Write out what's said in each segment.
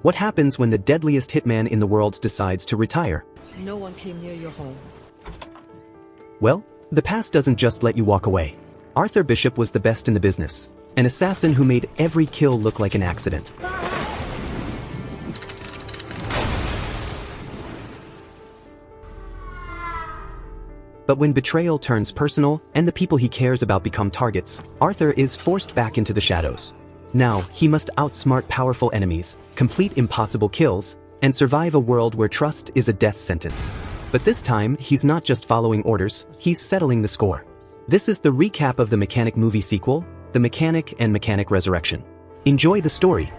What happens when the deadliest hitman in the world decides to retire? No one came near your home. Well, the past doesn't just let you walk away. Arthur Bishop was the best in the business, an assassin who made every kill look like an accident. But when betrayal turns personal and the people he cares about become targets, Arthur is forced back into the shadows. Now, he must outsmart powerful enemies, complete impossible kills, and survive a world where trust is a death sentence. But this time, he's not just following orders, he's settling the score. This is the recap of the Mechanic movie sequel, The Mechanic and Mechanic Resurrection. Enjoy the story.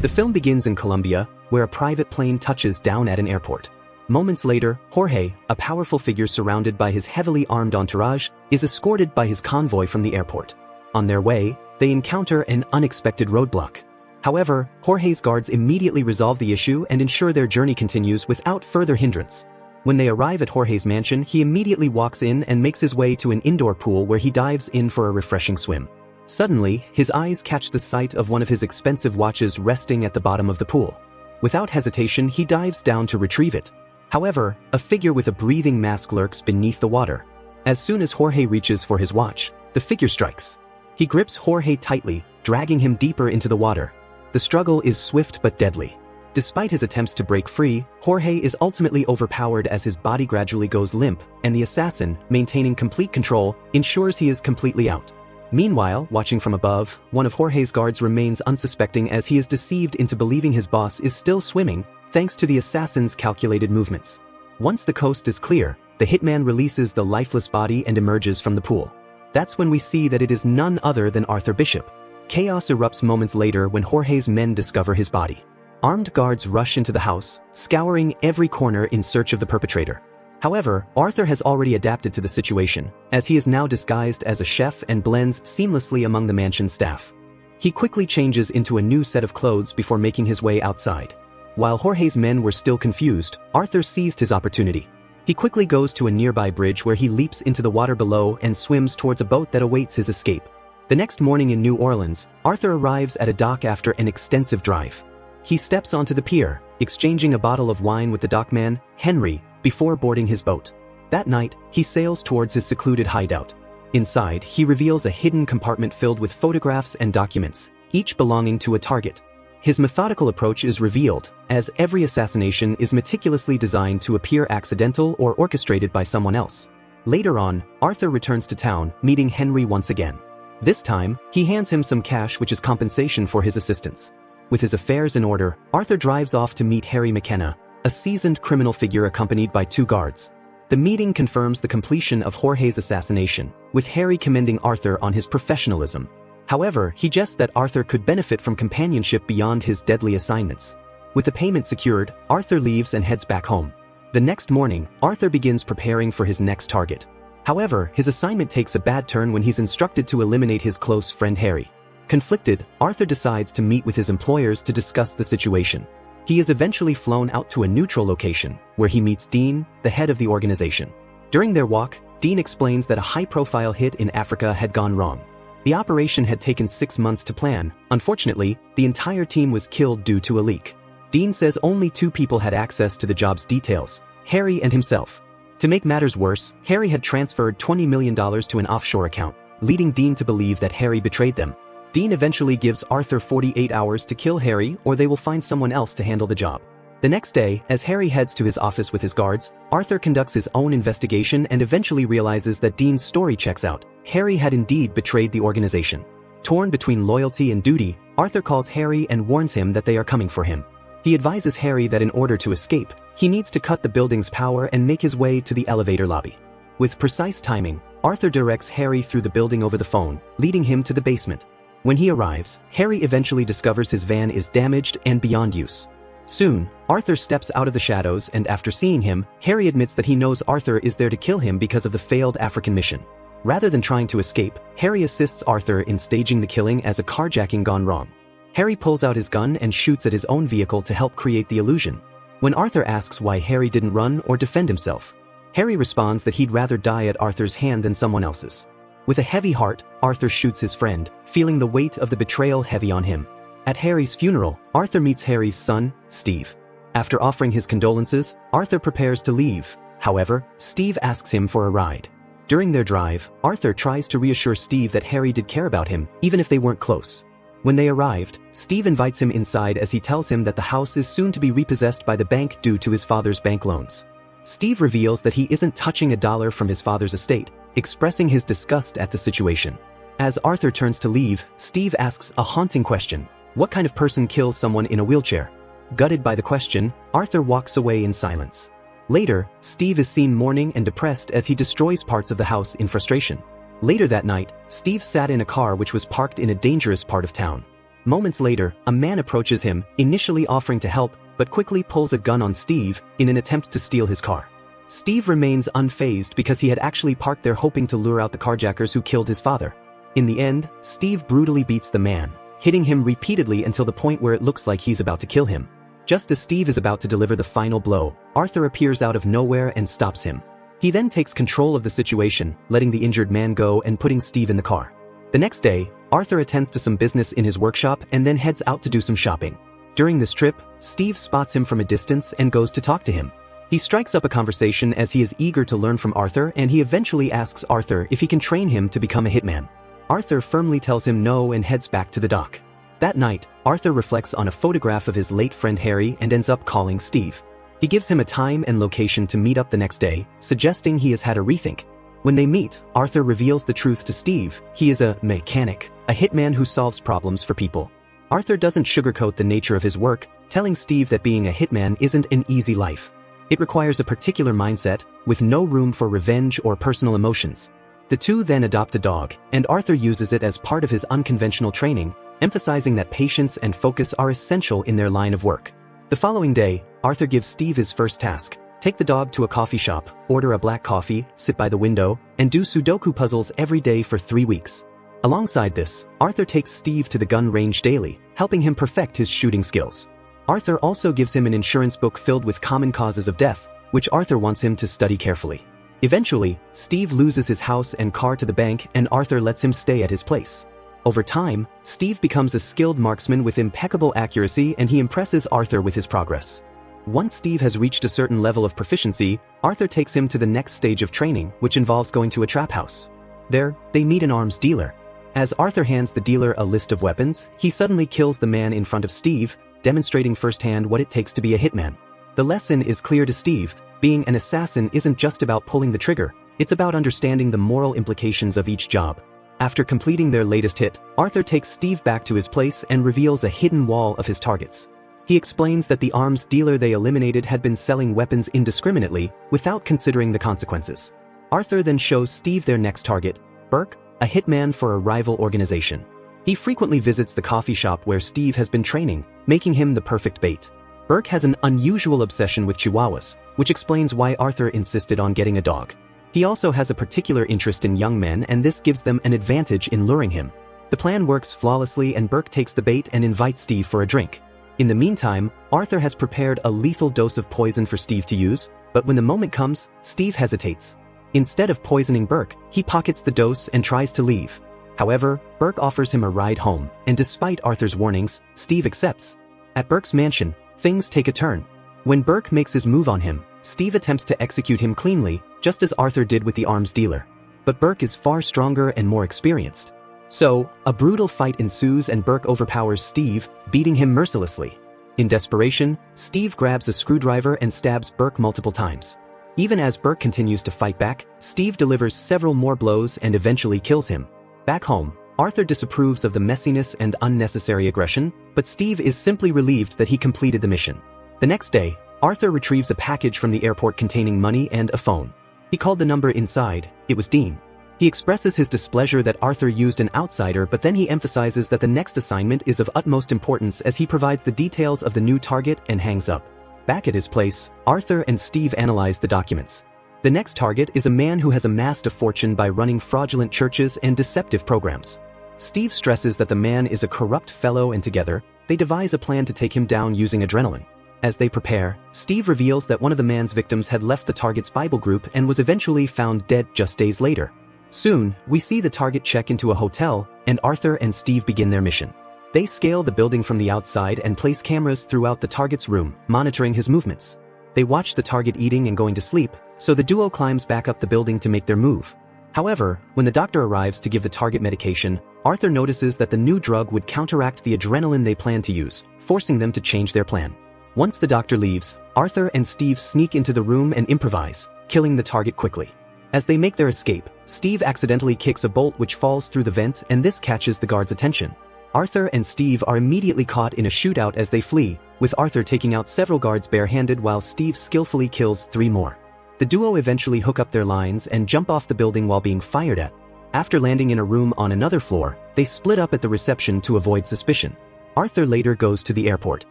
The film begins in Colombia, where a private plane touches down at an airport. Moments later, Jorge, a powerful figure surrounded by his heavily armed entourage, is escorted by his convoy from the airport. On their way, they encounter an unexpected roadblock. However, Jorge's guards immediately resolve the issue and ensure their journey continues without further hindrance. When they arrive at Jorge's mansion, he immediately walks in and makes his way to an indoor pool where he dives in for a refreshing swim. Suddenly, his eyes catch the sight of one of his expensive watches resting at the bottom of the pool. Without hesitation, he dives down to retrieve it. However, a figure with a breathing mask lurks beneath the water. As soon as Jorge reaches for his watch, the figure strikes. He grips Jorge tightly, dragging him deeper into the water. The struggle is swift but deadly. Despite his attempts to break free, Jorge is ultimately overpowered as his body gradually goes limp, and the assassin, maintaining complete control, ensures he is completely out. Meanwhile, watching from above, one of Jorge's guards remains unsuspecting as he is deceived into believing his boss is still swimming, thanks to the assassin's calculated movements. Once the coast is clear, the hitman releases the lifeless body and emerges from the pool. That's when we see that it is none other than Arthur Bishop. Chaos erupts moments later when Jorge's men discover his body. Armed guards rush into the house, scouring every corner in search of the perpetrator. However, Arthur has already adapted to the situation, as he is now disguised as a chef and blends seamlessly among the mansion's staff. He quickly changes into a new set of clothes before making his way outside. While Jorge's men were still confused, Arthur seized his opportunity. He quickly goes to a nearby bridge where he leaps into the water below and swims towards a boat that awaits his escape. The next morning in New Orleans, Arthur arrives at a dock after an extensive drive. He steps onto the pier, exchanging a bottle of wine with the dockman, Henry, before boarding his boat. That night, he sails towards his secluded hideout. Inside, he reveals a hidden compartment filled with photographs and documents, each belonging to a target. His methodical approach is revealed, as every assassination is meticulously designed to appear accidental or orchestrated by someone else. Later on, Arthur returns to town, meeting Henry once again. This time, he hands him some cash which is compensation for his assistance. With his affairs in order, Arthur drives off to meet Harry McKenna, a seasoned criminal figure accompanied by 2 guards. The meeting confirms the completion of Jorge's assassination, with Harry commending Arthur on his professionalism. However, he jests that Arthur could benefit from companionship beyond his deadly assignments. With the payment secured, Arthur leaves and heads back home. The next morning, Arthur begins preparing for his next target. However, his assignment takes a bad turn when he's instructed to eliminate his close friend Harry. Conflicted, Arthur decides to meet with his employers to discuss the situation. He is eventually flown out to a neutral location, where he meets Dean, the head of the organization. During their walk, Dean explains that a high-profile hit in Africa had gone wrong. The operation had taken 6 months to plan. Unfortunately, the entire team was killed due to a leak. Dean says only 2 people had access to the job's details, Harry and himself. To make matters worse, Harry had transferred $20 million to an offshore account, leading Dean to believe that Harry betrayed them. Dean eventually gives Arthur 48 hours to kill Harry or they will find someone else to handle the job. The next day, as Harry heads to his office with his guards, Arthur conducts his own investigation and eventually realizes that Dean's story checks out. Harry had indeed betrayed the organization. Torn between loyalty and duty, Arthur calls Harry and warns him that they are coming for him. He advises Harry that in order to escape, he needs to cut the building's power and make his way to the elevator lobby. With precise timing, Arthur directs Harry through the building over the phone, leading him to the basement. When he arrives, Harry eventually discovers his van is damaged and beyond use. Soon, Arthur steps out of the shadows and after seeing him, Harry admits that he knows Arthur is there to kill him because of the failed African mission. Rather than trying to escape, Harry assists Arthur in staging the killing as a carjacking gone wrong. Harry pulls out his gun and shoots at his own vehicle to help create the illusion. When Arthur asks why Harry didn't run or defend himself, Harry responds that he'd rather die at Arthur's hand than someone else's. With a heavy heart, Arthur shoots his friend, feeling the weight of the betrayal heavy on him. At Harry's funeral, Arthur meets Harry's son, Steve. After offering his condolences, Arthur prepares to leave. However, Steve asks him for a ride. During their drive, Arthur tries to reassure Steve that Harry did care about him, even if they weren't close. When they arrived, Steve invites him inside as he tells him that the house is soon to be repossessed by the bank due to his father's bank loans. Steve reveals that he isn't touching a dollar from his father's estate, expressing his disgust at the situation. As Arthur turns to leave, Steve asks a haunting question: what kind of person kills someone in a wheelchair? Gutted by the question, Arthur walks away in silence. Later, Steve is seen mourning and depressed as he destroys parts of the house in frustration. Later that night, Steve sat in a car which was parked in a dangerous part of town. Moments later, a man approaches him, initially offering to help, but quickly pulls a gun on Steve in an attempt to steal his car. Steve remains unfazed because he had actually parked there hoping to lure out the carjackers who killed his father. In the end, Steve brutally beats the man, hitting him repeatedly until the point where it looks like he's about to kill him. Just as Steve is about to deliver the final blow, Arthur appears out of nowhere and stops him. He then takes control of the situation, letting the injured man go and putting Steve in the car. The next day, Arthur attends to some business in his workshop and then heads out to do some shopping. During this trip, Steve spots him from a distance and goes to talk to him. He strikes up a conversation as he is eager to learn from Arthur, and he eventually asks Arthur if he can train him to become a hitman. Arthur firmly tells him no and heads back to the dock. That night, Arthur reflects on a photograph of his late friend Harry and ends up calling Steve. He gives him a time and location to meet up the next day, suggesting he has had a rethink. When they meet, Arthur reveals the truth to Steve: he is a mechanic, a hitman who solves problems for people. Arthur doesn't sugarcoat the nature of his work, telling Steve that being a hitman isn't an easy life. It requires a particular mindset, with no room for revenge or personal emotions. The two then adopt a dog, and Arthur uses it as part of his unconventional training, emphasizing that patience and focus are essential in their line of work. The following day, Arthur gives Steve his first task: take the dog to a coffee shop, order a black coffee, sit by the window, and do Sudoku puzzles every day for 3 weeks. Alongside this, Arthur takes Steve to the gun range daily, helping him perfect his shooting skills. Arthur also gives him an insurance book filled with common causes of death, which Arthur wants him to study carefully. Eventually, Steve loses his house and car to the bank, and Arthur lets him stay at his place. Over time, Steve becomes a skilled marksman with impeccable accuracy, and he impresses Arthur with his progress. Once Steve has reached a certain level of proficiency, Arthur takes him to the next stage of training, which involves going to a trap house. There, they meet an arms dealer. As Arthur hands the dealer a list of weapons, he suddenly kills the man in front of Steve, demonstrating firsthand what it takes to be a hitman. The lesson is clear to Steve: being an assassin isn't just about pulling the trigger, it's about understanding the moral implications of each job. After completing their latest hit, Arthur takes Steve back to his place and reveals a hidden wall of his targets. He explains that the arms dealer they eliminated had been selling weapons indiscriminately, without considering the consequences. Arthur then shows Steve their next target: Burke, a hitman for a rival organization. He frequently visits the coffee shop where Steve has been training, making him the perfect bait. Burke has an unusual obsession with chihuahuas, which explains why Arthur insisted on getting a dog. He also has a particular interest in young men, and this gives them an advantage in luring him. The plan works flawlessly, and Burke takes the bait and invites Steve for a drink. In the meantime, Arthur has prepared a lethal dose of poison for Steve to use, but when the moment comes, Steve hesitates. Instead of poisoning Burke, he pockets the dose and tries to leave. However, Burke offers him a ride home, and despite Arthur's warnings, Steve accepts. At Burke's mansion, things take a turn. When Burke makes his move on him, Steve attempts to execute him cleanly, just as Arthur did with the arms dealer. But Burke is far stronger and more experienced. So, a brutal fight ensues and Burke overpowers Steve, beating him mercilessly. In desperation, Steve grabs a screwdriver and stabs Burke multiple times. Even as Burke continues to fight back, Steve delivers several more blows and eventually kills him. Back home, Arthur disapproves of the messiness and unnecessary aggression, but Steve is simply relieved that he completed the mission. The next day, Arthur retrieves a package from the airport containing money and a phone. He called the number inside. It was Dean. He expresses his displeasure that Arthur used an outsider, but then he emphasizes that the next assignment is of utmost importance as he provides the details of the new target and hangs up. Back at his place, Arthur and Steve analyze the documents. The next target is a man who has amassed a fortune by running fraudulent churches and deceptive programs. Steve stresses that the man is a corrupt fellow, and together, they devise a plan to take him down using adrenaline. As they prepare, Steve reveals that one of the man's victims had left the target's Bible group and was eventually found dead just days later. Soon, we see the target check into a hotel, and Arthur and Steve begin their mission. They scale the building from the outside and place cameras throughout the target's room, monitoring his movements. They watch the target eating and going to sleep, so the duo climbs back up the building to make their move. However, when the doctor arrives to give the target medication, Arthur notices that the new drug would counteract the adrenaline they plan to use, forcing them to change their plan. Once the doctor leaves, Arthur and Steve sneak into the room and improvise, killing the target quickly. As they make their escape, Steve accidentally kicks a bolt which falls through the vent, and this catches the guard's attention. Arthur and Steve are immediately caught in a shootout as they flee, with Arthur taking out several guards barehanded while Steve skillfully kills 3 more. The duo eventually hook up their lines and jump off the building while being fired at. After landing in a room on another floor, they split up at the reception to avoid suspicion. Arthur later goes to the airport.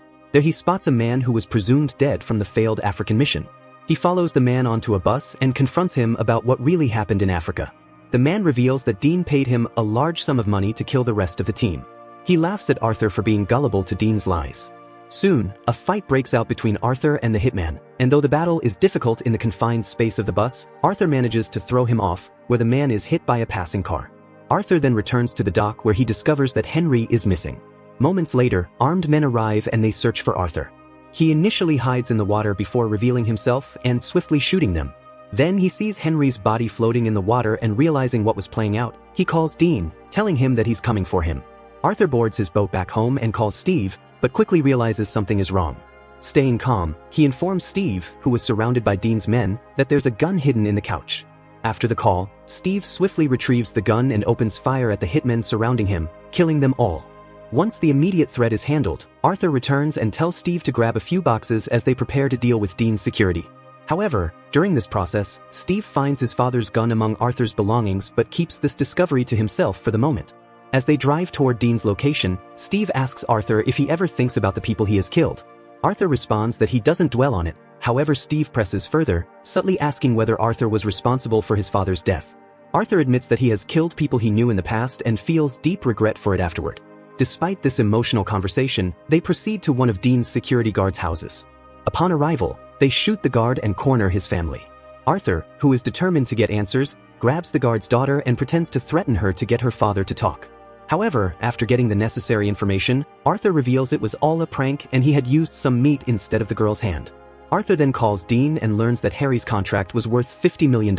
There he spots a man who was presumed dead from the failed African mission. He follows the man onto a bus and confronts him about what really happened in Africa. The man reveals that Dean paid him a large sum of money to kill the rest of the team. He laughs at Arthur for being gullible to Dean's lies. Soon, a fight breaks out between Arthur and the hitman, and though the battle is difficult in the confined space of the bus, Arthur manages to throw him off, where the man is hit by a passing car. Arthur then returns to the dock where he discovers that Henry is missing. Moments later, armed men arrive and they search for Arthur. He initially hides in the water before revealing himself and swiftly shooting them. Then he sees Henry's body floating in the water, and realizing what was playing out, he calls Dean, telling him that he's coming for him. Arthur boards his boat back home and calls Steve, but quickly realizes something is wrong. Staying calm, he informs Steve, who was surrounded by Dean's men, that there's a gun hidden in the couch. After the call, Steve swiftly retrieves the gun and opens fire at the hitmen surrounding him, killing them all. Once the immediate threat is handled, Arthur returns and tells Steve to grab a few boxes as they prepare to deal with Dean's security. However, during this process, Steve finds his father's gun among Arthur's belongings but keeps this discovery to himself for the moment. As they drive toward Dean's location, Steve asks Arthur if he ever thinks about the people he has killed. Arthur responds that he doesn't dwell on it. However, Steve presses further, subtly asking whether Arthur was responsible for his father's death. Arthur admits that he has killed people he knew in the past and feels deep regret for it afterward. Despite this emotional conversation, they proceed to one of Dean's security guards' houses. Upon arrival, they shoot the guard and corner his family. Arthur, who is determined to get answers, grabs the guard's daughter and pretends to threaten her to get her father to talk. However, after getting the necessary information, Arthur reveals it was all a prank and he had used some meat instead of the girl's hand. Arthur then calls Dean and learns that Harry's contract was worth $50 million.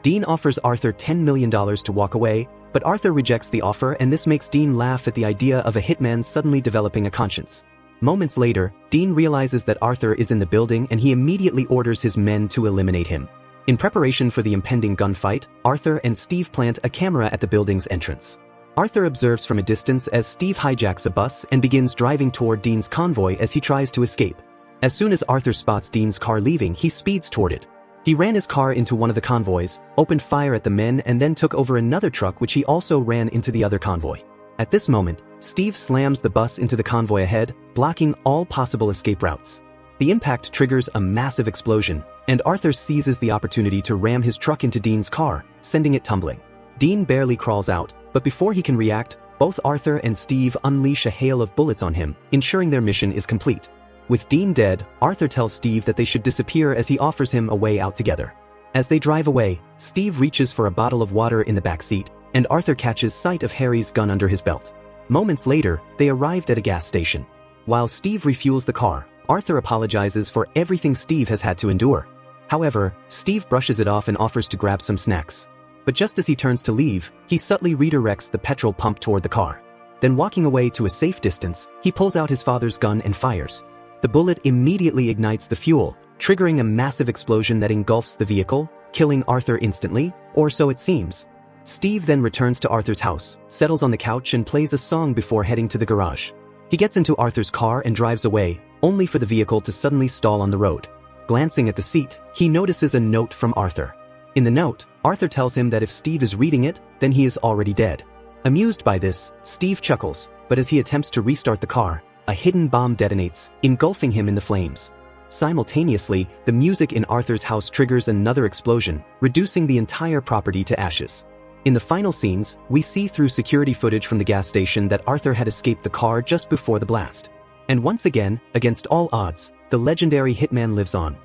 Dean offers Arthur $10 million to walk away, but Arthur rejects the offer, and this makes Dean laugh at the idea of a hitman suddenly developing a conscience. Moments later, Dean realizes that Arthur is in the building and he immediately orders his men to eliminate him. In preparation for the impending gunfight, Arthur and Steve plant a camera at the building's entrance. Arthur observes from a distance as Steve hijacks a bus and begins driving toward Dean's convoy as he tries to escape. As soon as Arthur spots Dean's car leaving, he speeds toward it. He ran his car into one of the convoys, opened fire at the men, and then took over another truck which he also ran into the other convoy. At this moment, Steve slams the bus into the convoy ahead, blocking all possible escape routes. The impact triggers a massive explosion, and Arthur seizes the opportunity to ram his truck into Dean's car, sending it tumbling. Dean barely crawls out, but before he can react, both Arthur and Steve unleash a hail of bullets on him, ensuring their mission is complete. With Dean dead, Arthur tells Steve that they should disappear as he offers him a way out together. As they drive away, Steve reaches for a bottle of water in the back seat, and Arthur catches sight of Harry's gun under his belt. Moments later, they arrived at a gas station. While Steve refuels the car, Arthur apologizes for everything Steve has had to endure. However, Steve brushes it off and offers to grab some snacks. But just as he turns to leave, he subtly redirects the petrol pump toward the car. Then walking away to a safe distance, he pulls out his father's gun and fires. The bullet immediately ignites the fuel, triggering a massive explosion that engulfs the vehicle, killing Arthur instantly, or so it seems. Steve then returns to Arthur's house, settles on the couch and plays a song before heading to the garage. He gets into Arthur's car and drives away, only for the vehicle to suddenly stall on the road. Glancing at the seat, he notices a note from Arthur. In the note, Arthur tells him that if Steve is reading it, then he is already dead. Amused by this, Steve chuckles, but as he attempts to restart the car, a hidden bomb detonates, engulfing him in the flames. Simultaneously, the music in Arthur's house triggers another explosion, reducing the entire property to ashes. In the final scenes, we see through security footage from the gas station that Arthur had escaped the car just before the blast. And once again, against all odds, the legendary Hitman lives on.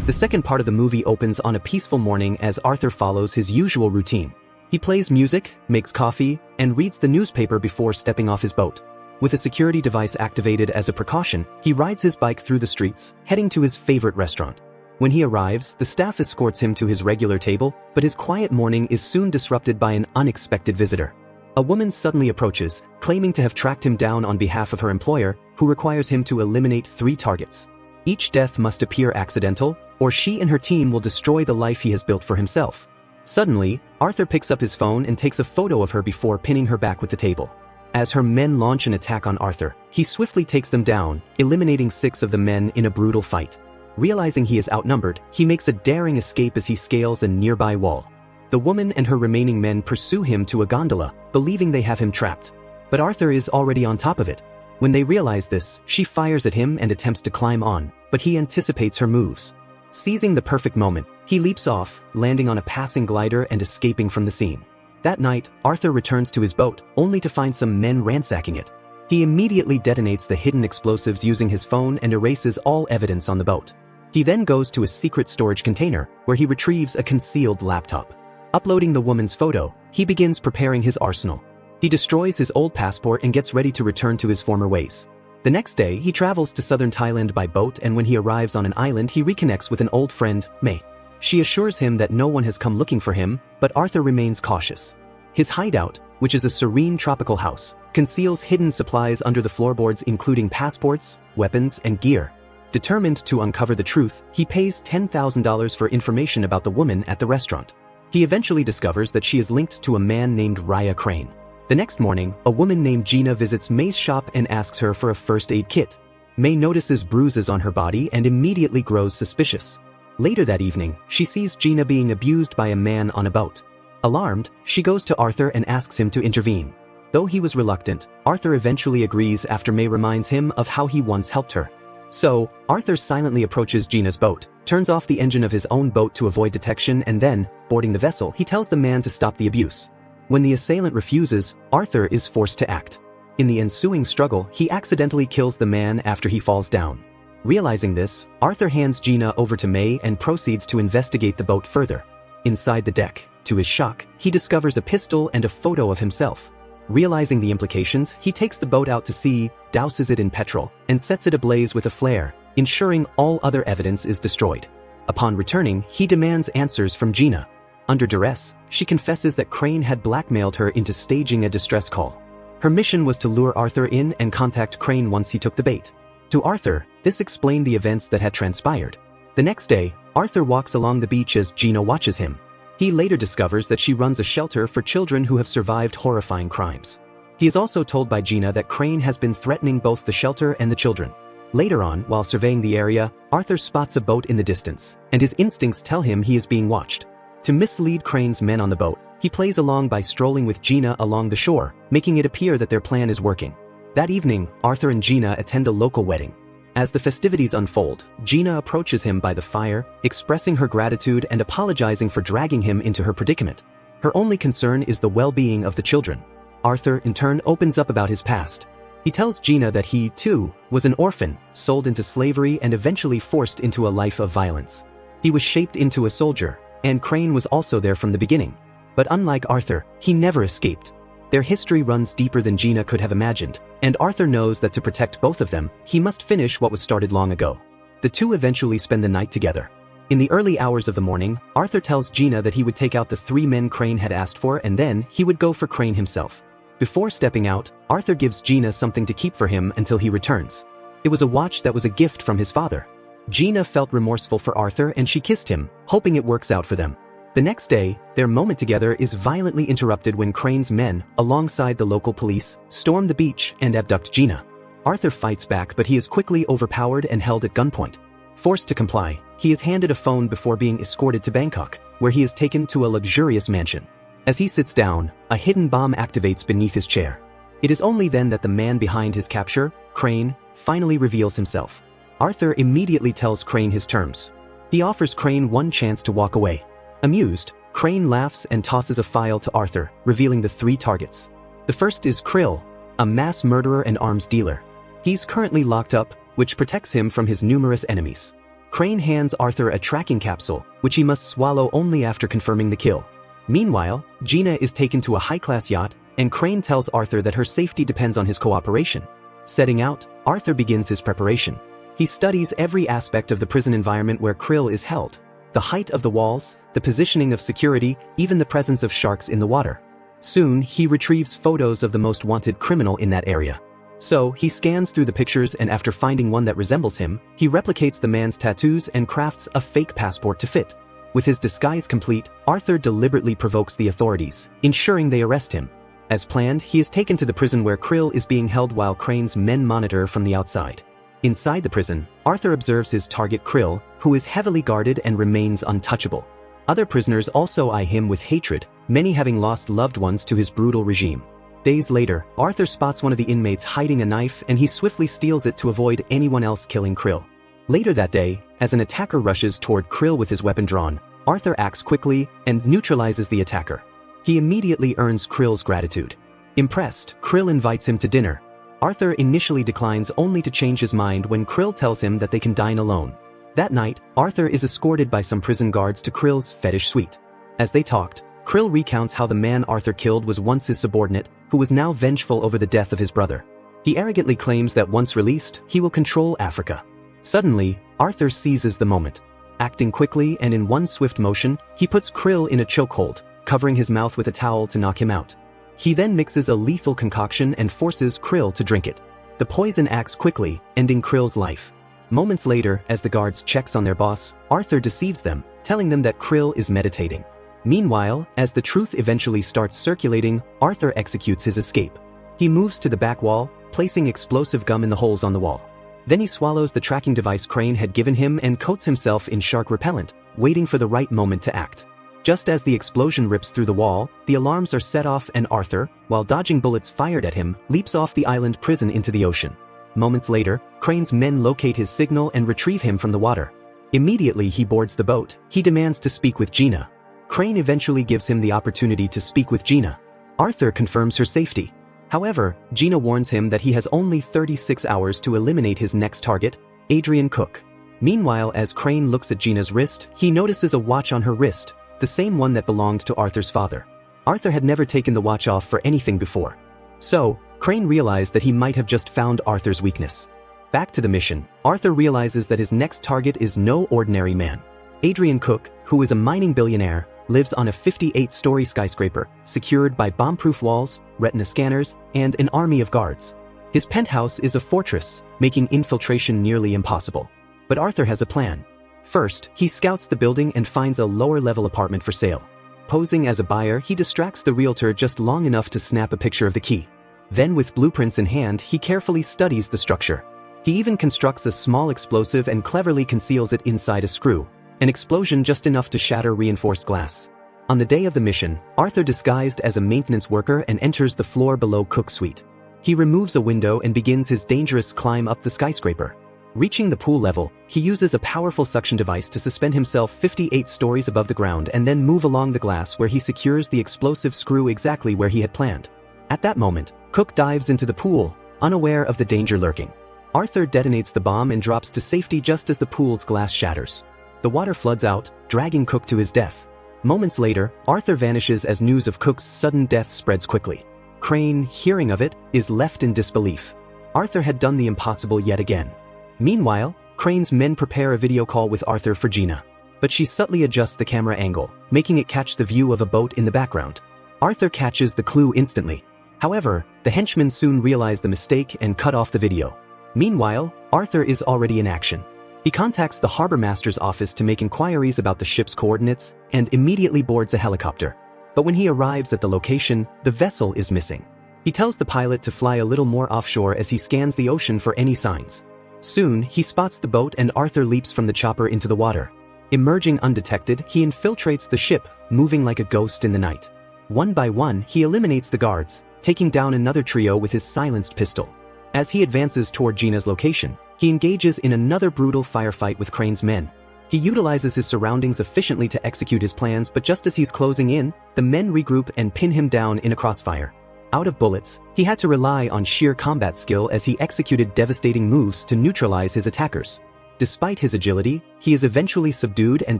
The second part of the movie opens on a peaceful morning as Arthur follows his usual routine. He plays music, makes coffee, and reads the newspaper before stepping off his boat. With a security device activated as a precaution, he rides his bike through the streets, heading to his favorite restaurant. When he arrives, the staff escorts him to his regular table, but his quiet morning is soon disrupted by an unexpected visitor. A woman suddenly approaches, claiming to have tracked him down on behalf of her employer, who requires him to eliminate 3 targets. Each death must appear accidental, or she and her team will destroy the life he has built for himself. Suddenly, Arthur picks up his phone and takes a photo of her before pinning her back with the table. As her men launch an attack on Arthur, he swiftly takes them down, eliminating 6 of the men in a brutal fight. Realizing he is outnumbered, he makes a daring escape as he scales a nearby wall. The woman and her remaining men pursue him to a gondola, believing they have him trapped. But Arthur is already on top of it. When they realize this, she fires at him and attempts to climb on, but he anticipates her moves. Seizing the perfect moment, he leaps off, landing on a passing glider and escaping from the scene. That night, Arthur returns to his boat, only to find some men ransacking it. He immediately detonates the hidden explosives using his phone and erases all evidence on the boat. He then goes to a secret storage container, where he retrieves a concealed laptop. Uploading the woman's photo, he begins preparing his arsenal. He destroys his old passport and gets ready to return to his former ways. The next day, he travels to southern Thailand by boat, and when he arrives on an island, he reconnects with an old friend, May. She assures him that no one has come looking for him, but Arthur remains cautious. His hideout, which is a serene tropical house, conceals hidden supplies under the floorboards including passports, weapons, and gear. Determined to uncover the truth, he pays $10,000 for information about the woman at the restaurant. He eventually discovers that she is linked to a man named Raya Crane. The next morning, a woman named Gina visits May's shop and asks her for a first aid kit. May notices bruises on her body and immediately grows suspicious. Later that evening, she sees Gina being abused by a man on a boat. Alarmed, she goes to Arthur and asks him to intervene. Though he was reluctant, Arthur eventually agrees after May reminds him of how he once helped her. So, Arthur silently approaches Gina's boat, turns off the engine of his own boat to avoid detection, and then, boarding the vessel, he tells the man to stop the abuse. When the assailant refuses, Arthur is forced to act. In the ensuing struggle, he accidentally kills the man after he falls down. Realizing this, Arthur hands Gina over to May and proceeds to investigate the boat further. Inside the deck, to his shock, he discovers a pistol and a photo of himself. Realizing the implications, he takes the boat out to sea, douses it in petrol, and sets it ablaze with a flare, ensuring all other evidence is destroyed. Upon returning, he demands answers from Gina. Under duress, she confesses that Crane had blackmailed her into staging a distress call. Her mission was to lure Arthur in and contact Crane once he took the bait. To Arthur, this explained the events that had transpired. The next day, Arthur walks along the beach as Gina watches him. He later discovers that she runs a shelter for children who have survived horrifying crimes. He is also told by Gina that Crane has been threatening both the shelter and the children. Later on, while surveying the area, Arthur spots a boat in the distance, and his instincts tell him he is being watched. To mislead Crane's men on the boat, he plays along by strolling with Gina along the shore, making it appear that their plan is working. That evening, Arthur and Gina attend a local wedding. As the festivities unfold, Gina approaches him by the fire, expressing her gratitude and apologizing for dragging him into her predicament. Her only concern is the well-being of the children. Arthur, in turn, opens up about his past. He tells Gina that he, too, was an orphan, sold into slavery and eventually forced into a life of violence. He was shaped into a soldier, and Crane was also there from the beginning. But unlike Arthur, he never escaped. Their history runs deeper than Gina could have imagined, and Arthur knows that to protect both of them, he must finish what was started long ago. The two eventually spend the night together. In the early hours of the morning, Arthur tells Gina that he would take out the 3 men Crane had asked for, and then he would go for Crane himself. Before stepping out, Arthur gives Gina something to keep for him until he returns. It was a watch that was a gift from his father. Gina felt remorseful for Arthur and she kissed him, hoping it works out for them. The next day, their moment together is violently interrupted when Crane's men, alongside the local police, storm the beach and abduct Gina. Arthur fights back, but he is quickly overpowered and held at gunpoint. Forced to comply, he is handed a phone before being escorted to Bangkok, where he is taken to a luxurious mansion. As he sits down, a hidden bomb activates beneath his chair. It is only then that the man behind his capture, Crane, finally reveals himself. Arthur immediately tells Crane his terms. He offers Crane one chance to walk away. Amused, Crane laughs and tosses a file to Arthur, revealing the 3 targets. The first is Krill, a mass murderer and arms dealer. He's currently locked up, which protects him from his numerous enemies. Crane hands Arthur a tracking capsule, which he must swallow only after confirming the kill. Meanwhile, Gina is taken to a high-class yacht, and Crane tells Arthur that her safety depends on his cooperation. Setting out, Arthur begins his preparation. He studies every aspect of the prison environment where Krill is held. The height of the walls, the positioning of security, even the presence of sharks in the water. Soon, he retrieves photos of the most wanted criminal in that area. So, he scans through the pictures, and after finding one that resembles him, he replicates the man's tattoos and crafts a fake passport to fit. With his disguise complete, Arthur deliberately provokes the authorities, ensuring they arrest him. As planned, he is taken to the prison where Krill is being held while Crane's men monitor from the outside. Inside the prison, Arthur observes his target Krill, who is heavily guarded and remains untouchable. Other prisoners also eye him with hatred, many having lost loved ones to his brutal regime. Days later, Arthur spots one of the inmates hiding a knife, and he swiftly steals it to avoid anyone else killing Krill. Later that day, as an attacker rushes toward Krill with his weapon drawn, Arthur acts quickly and neutralizes the attacker. He immediately earns Krill's gratitude. Impressed, Krill invites him to dinner. Arthur initially declines only to change his mind when Krill tells him that they can dine alone. That night, Arthur is escorted by some prison guards to Krill's fetish suite. As they talked, Krill recounts how the man Arthur killed was once his subordinate, who was now vengeful over the death of his brother. He arrogantly claims that once released, he will control Africa. Suddenly, Arthur seizes the moment. Acting quickly and in one swift motion, he puts Krill in a chokehold, covering his mouth with a towel to knock him out. He then mixes a lethal concoction and forces Krill to drink it. The poison acts quickly, ending Krill's life. Moments later, as the guards checks on their boss, Arthur deceives them, telling them that Krill is meditating. Meanwhile, as the truth eventually starts circulating, Arthur executes his escape. He moves to the back wall, placing explosive gum in the holes on the wall. Then he swallows the tracking device Crane had given him and coats himself in shark repellent, waiting for the right moment to act. Just as the explosion rips through the wall, the alarms are set off and Arthur, while dodging bullets fired at him, leaps off the island prison into the ocean. Moments later, Crane's men locate his signal and retrieve him from the water. Immediately he boards the boat. He demands to speak with Gina. Crane eventually gives him the opportunity to speak with Gina. Arthur confirms her safety. However, Gina warns him that he has only 36 hours to eliminate his next target, Adrian Cook. Meanwhile, as Crane looks at Gina's wrist, he notices a watch on her wrist, the same one that belonged to Arthur's father. Arthur had never taken the watch off for anything before. So, Crane realized that he might have just found Arthur's weakness. Back to the mission, Arthur realizes that his next target is no ordinary man. Adrian Cook, who is a mining billionaire, lives on a 58-story skyscraper, secured by bomb-proof walls, retina scanners, and an army of guards. His penthouse is a fortress, making infiltration nearly impossible. But Arthur has a plan. First, he scouts the building and finds a lower-level apartment for sale. Posing as a buyer, he distracts the realtor just long enough to snap a picture of the key. Then, with blueprints in hand, he carefully studies the structure. He even constructs a small explosive and cleverly conceals it inside a screw, an explosion just enough to shatter reinforced glass. On the day of the mission, Arthur disguised as a maintenance worker and enters the floor below Cook's suite. He removes a window and begins his dangerous climb up the skyscraper. Reaching the pool level, he uses a powerful suction device to suspend himself 58 stories above the ground and then move along the glass where he secures the explosive screw exactly where he had planned. At that moment, Cook dives into the pool, unaware of the danger lurking. Arthur detonates the bomb and drops to safety just as the pool's glass shatters. The water floods out, dragging Cook to his death. Moments later, Arthur vanishes as news of Cook's sudden death spreads quickly. Crane, hearing of it, is left in disbelief. Arthur had done the impossible yet again. Meanwhile, Crane's men prepare a video call with Arthur for Gina. But she subtly adjusts the camera angle, making it catch the view of a boat in the background. Arthur catches the clue instantly. However, the henchmen soon realize the mistake and cut off the video. Meanwhile, Arthur is already in action. He contacts the harbor master's office to make inquiries about the ship's coordinates and immediately boards a helicopter. But when he arrives at the location, the vessel is missing. He tells the pilot to fly a little more offshore as he scans the ocean for any signs. Soon, he spots the boat and Arthur leaps from the chopper into the water. Emerging undetected, he infiltrates the ship, moving like a ghost in the night. One by one, he eliminates the guards, taking down another trio with his silenced pistol. As he advances toward Gina's location, he engages in another brutal firefight with Crane's men. He utilizes his surroundings efficiently to execute his plans, but just as he's closing in, the men regroup and pin him down in a crossfire. Out of bullets, he had to rely on sheer combat skill as he executed devastating moves to neutralize his attackers. Despite his agility, he is eventually subdued and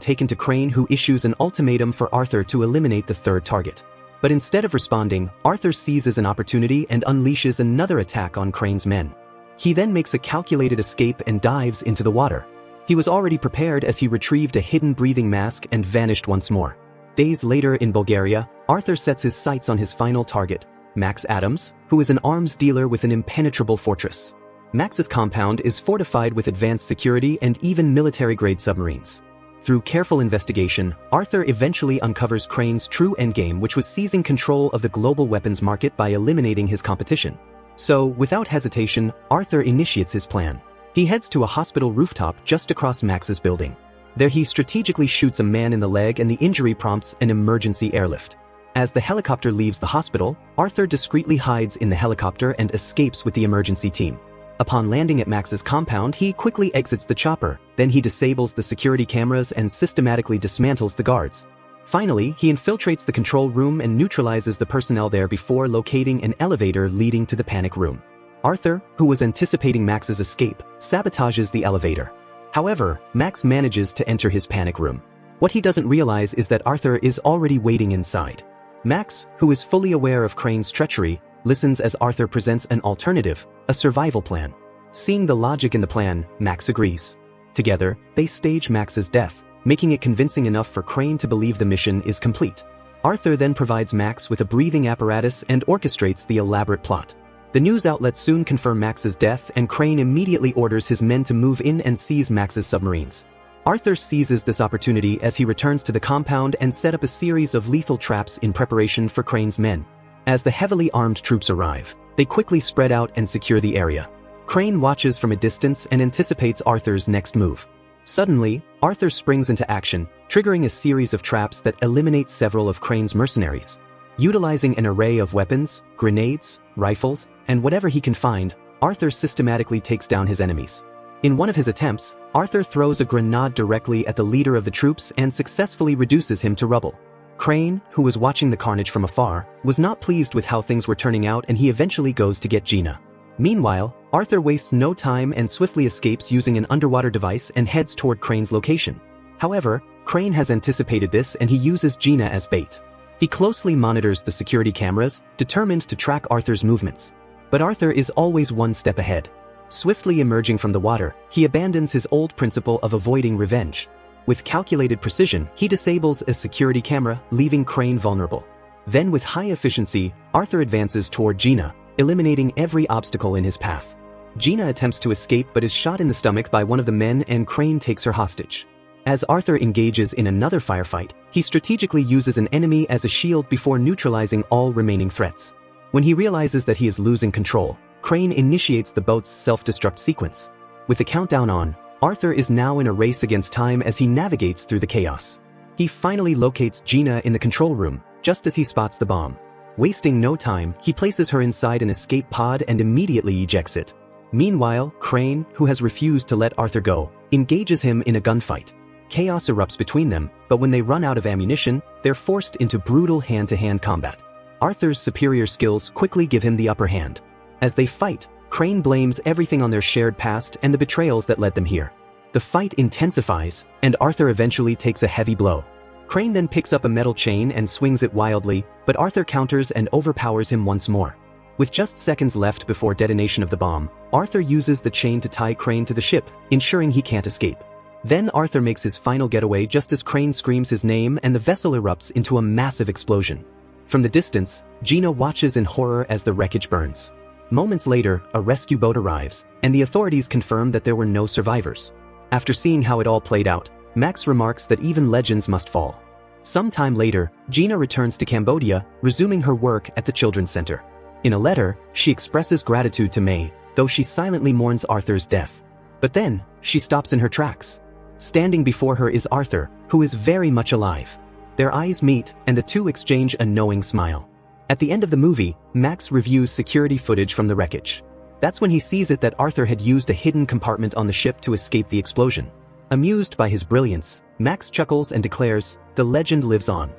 taken to Crane, who issues an ultimatum for Arthur to eliminate the third target. But instead of responding, Arthur seizes an opportunity and unleashes another attack on Crane's men. He then makes a calculated escape and dives into the water. He was already prepared as he retrieved a hidden breathing mask and vanished once more. Days later in Bulgaria, Arthur sets his sights on his final target, Max Adams, who is an arms dealer with an impenetrable fortress. Max's compound is fortified with advanced security and even military-grade submarines. Through careful investigation, Arthur eventually uncovers Crane's true endgame, which was seizing control of the global weapons market by eliminating his competition. So, without hesitation, Arthur initiates his plan. He heads to a hospital rooftop just across Max's building. There he strategically shoots a man in the leg and the injury prompts an emergency airlift. As the helicopter leaves the hospital, Arthur discreetly hides in the helicopter and escapes with the emergency team. Upon landing at Max's compound, he quickly exits the chopper, then he disables the security cameras and systematically dismantles the guards. Finally, he infiltrates the control room and neutralizes the personnel there before locating an elevator leading to the panic room. Arthur, who was anticipating Max's escape, sabotages the elevator. However, Max manages to enter his panic room. What he doesn't realize is that Arthur is already waiting inside. Max, who is fully aware of Crane's treachery, listens as Arthur presents an alternative, a survival plan. Seeing the logic in the plan, Max agrees. Together, they stage Max's death, making it convincing enough for Crane to believe the mission is complete. Arthur then provides Max with a breathing apparatus and orchestrates the elaborate plot. The news outlets soon confirm Max's death, and Crane immediately orders his men to move in and seize Max's submarines. Arthur seizes this opportunity as he returns to the compound and set up a series of lethal traps in preparation for Crane's men. As the heavily armed troops arrive, they quickly spread out and secure the area. Crane watches from a distance and anticipates Arthur's next move. Suddenly, Arthur springs into action, triggering a series of traps that eliminate several of Crane's mercenaries. Utilizing an array of weapons, grenades, rifles, and whatever he can find, Arthur systematically takes down his enemies. In one of his attempts, Arthur throws a grenade directly at the leader of the troops and successfully reduces him to rubble. Crane, who was watching the carnage from afar, was not pleased with how things were turning out, and he eventually goes to get Gina. Meanwhile, Arthur wastes no time and swiftly escapes using an underwater device and heads toward Crane's location. However, Crane has anticipated this and he uses Gina as bait. He closely monitors the security cameras, determined to track Arthur's movements. But Arthur is always one step ahead. Swiftly emerging from the water, he abandons his old principle of avoiding revenge. With calculated precision, he disables a security camera, leaving Crane vulnerable. Then with high efficiency, Arthur advances toward Gina, eliminating every obstacle in his path. Gina attempts to escape but is shot in the stomach by one of the men, and Crane takes her hostage. As Arthur engages in another firefight, he strategically uses an enemy as a shield before neutralizing all remaining threats. When he realizes that he is losing control, Crane initiates the boat's self-destruct sequence. With the countdown on, Arthur is now in a race against time as he navigates through the chaos. He finally locates Gina in the control room, just as he spots the bomb. Wasting no time, he places her inside an escape pod and immediately ejects it. Meanwhile, Crane, who has refused to let Arthur go, engages him in a gunfight. Chaos erupts between them, but when they run out of ammunition, they're forced into brutal hand-to-hand combat. Arthur's superior skills quickly give him the upper hand. As they fight, Crane blames everything on their shared past and the betrayals that led them here. The fight intensifies, and Arthur eventually takes a heavy blow. Crane then picks up a metal chain and swings it wildly, but Arthur counters and overpowers him once more. With just seconds left before detonation of the bomb, Arthur uses the chain to tie Crane to the ship, ensuring he can't escape. Then Arthur makes his final getaway just as Crane screams his name and the vessel erupts into a massive explosion. From the distance, Gina watches in horror as the wreckage burns. Moments later, a rescue boat arrives, and the authorities confirm that there were no survivors. After seeing how it all played out, Max remarks that even legends must fall. Some time later, Gina returns to Cambodia, resuming her work at the Children's Center. In a letter, she expresses gratitude to May, though she silently mourns Arthur's death. But then, she stops in her tracks. Standing before her is Arthur, who is very much alive. Their eyes meet, and the two exchange a knowing smile. At the end of the movie, Max reviews security footage from the wreckage. That's when he sees it that Arthur had used a hidden compartment on the ship to escape the explosion. Amused by his brilliance, Max chuckles and declares, "The legend lives on."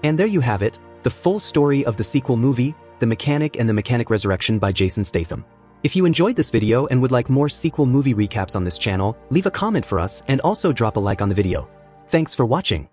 And there you have it, the full story of the sequel movie, The Mechanic and the Mechanic Resurrection by Jason Statham. If you enjoyed this video and would like more sequel movie recaps on this channel, leave a comment for us and also drop a like on the video. Thanks for watching.